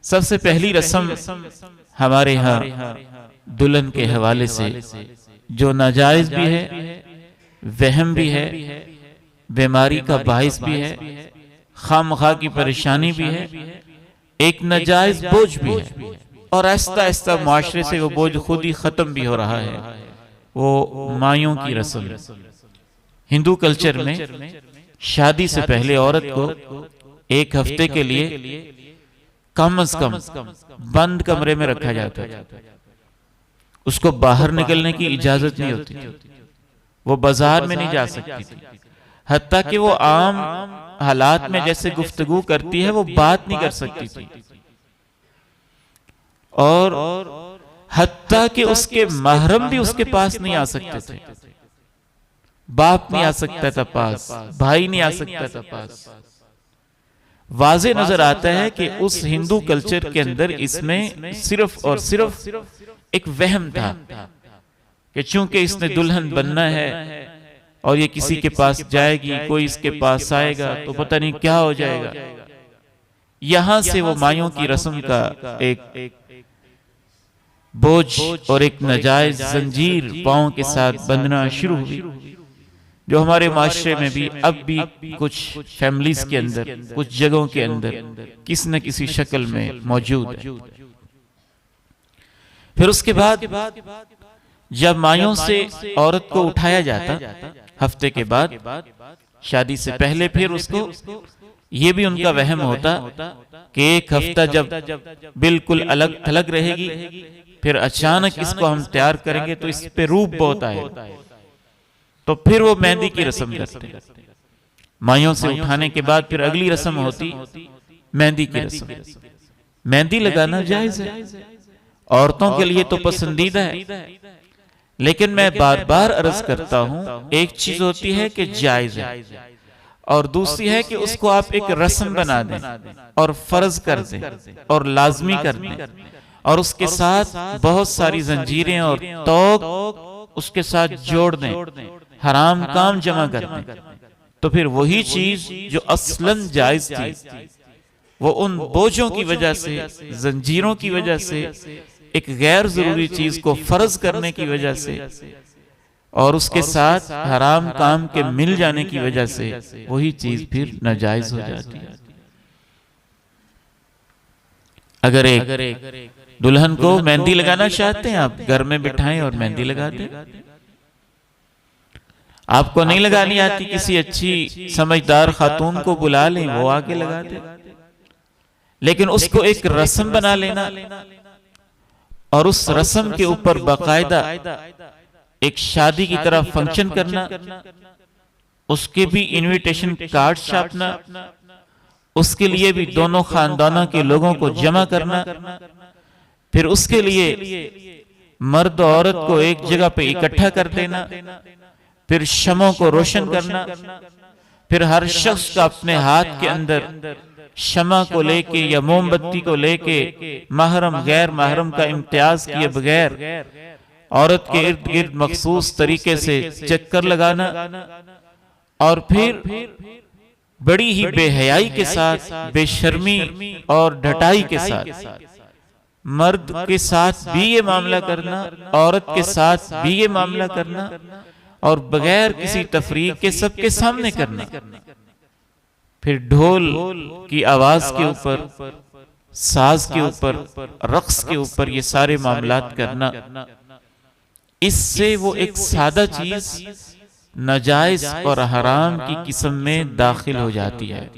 सबसे पहली रस्म हमारे यहाँ दुल्हन के हवाले से जो नाजायज भी है, वहम भी है, बीमारी का बाइस भी है, खामखा की परेशानी भी है, एक नाजायज बोझ भी है, और आहिस्ता आहिस्ता मुआशरे से वो बोझ खुद ही खत्म भी हो रहा है। वो मायों की रस्म। हिंदू कल्चर में शादी से पहले औरत को एक हफ्ते के लिए कम से कम बंद कमरे में रखा जाता है। उसको बाहर निकलने की इजाजत नहीं होती, वो बाजार में नहीं जा सकती थी, हत्ता कि वो आम हालात में जैसे गुफ्तगू करती है वो बात नहीं कर सकती थी, और हत्ता कि उसके महरम भी उसके पास नहीं आ सकते थे। बाप नहीं आ सकता था पास, भाई नहीं आ सकता था पास। वाज़े नजर आता है कि उस हिंदू कल्चर के अंदर इसमें सिर्फ और सिर्फ एक वहम था कि चूंकि इसने दुल्हन बनना है और ये किसी के पास जाएगी, कोई इसके पास आएगा तो पता नहीं क्या हो जाएगा। यहां से वो मायों की रस्म का एक बोझ और एक नाजायज जंजीर पांव के साथ बंधना शुरू हुई, जो हमारे माशरे में भी अब भी कुछ फैमिलीज के अंदर, कुछ जगहों के अंदर किसी न किसी शक्ल में मौजूद है। फिर उसके बाद जब मायों से औरत को उठाया जाता हफ्ते के बाद, शादी से पहले, फिर उसको ये भी उनका वहम होता कि एक हफ्ता जब बिल्कुल अलग थलग रहेगी, फिर अचानक इसको हम तैयार करेंगे तो इस पे रूप बहुत आएगा, तो फिर वो मेहंदी की रस्म करते। मायों से उठाने के बाद फिर अगली रस्म होती मेहंदी की रस्म। मेहंदी लगाना जायज है, औरतों के लिए तो पसंदीदा है, लेकिन मैं बार बार अर्ज करता हूं, एक चीज होती है कि जायज है और दूसरी है कि उसको आप एक रस्म बना दें और फर्ज कर दें और लाजमी कर दें, और उसके साथ बहुत सारी जंजीरें और तौक उसके साथ जोड़ दें, हराम काम जमा कर दें, तो फिर वही चीज जो असलन जायज थी वो उन बोझों की वजह से, जंजीरों की वजह से, एक गैर जरूरी चीज को फर्ज करने की वजह से और उसके साथ हराम काम के मिल जाने की वजह से वही चीज फिर नाजायज हो जाती है। अगर एक दुल्हन को मेहंदी लगाना चाहते हैं, आप घर में बिठाएं और मेहंदी लगा दें। आपको नहीं लगानी आती, किसी अच्छी समझदार खातून को बुला लें, वो आके लगा दे, लेकिन उसको एक रस्म बना लेना और उस रस्म के ऊपर बाकायदा एक शादी की तरह फंक्शन करना, उसके भी इनविटेशन कार्ड छापना, उसके लिए भी दोनों खानदानों के लोगों को जमा करना, फिर उसके लिए मर्द और औरत को एक जगह पे इकट्ठा कर देना, फिर शमों को रोशन करना, फिर हर शख्स का अपने हाथ के अंदर शमा को लेके या मोमबत्ती को लेके महरम गैर महरम का इम्तियाज किए बगैर औरत के इर्द गिर्द मखसूस तरीके से चक्कर लगाना, और फिर बड़ी ही बेहयाई के साथ, बेशर्मी और ढटाई के साथ मर्द के साथ भी ये मामला करना, औरत के साथ भी ये मामला करना, और बगैर किसी तफरीक के सबके सामने करना, फिर ढोल की आवाज के ऊपर, साज के ऊपर, रक्स के ऊपर ये सारे मामलात करना, इससे वो एक सादा चीज नाजायज और हराम की किस्म में दाखिल हो जाती है।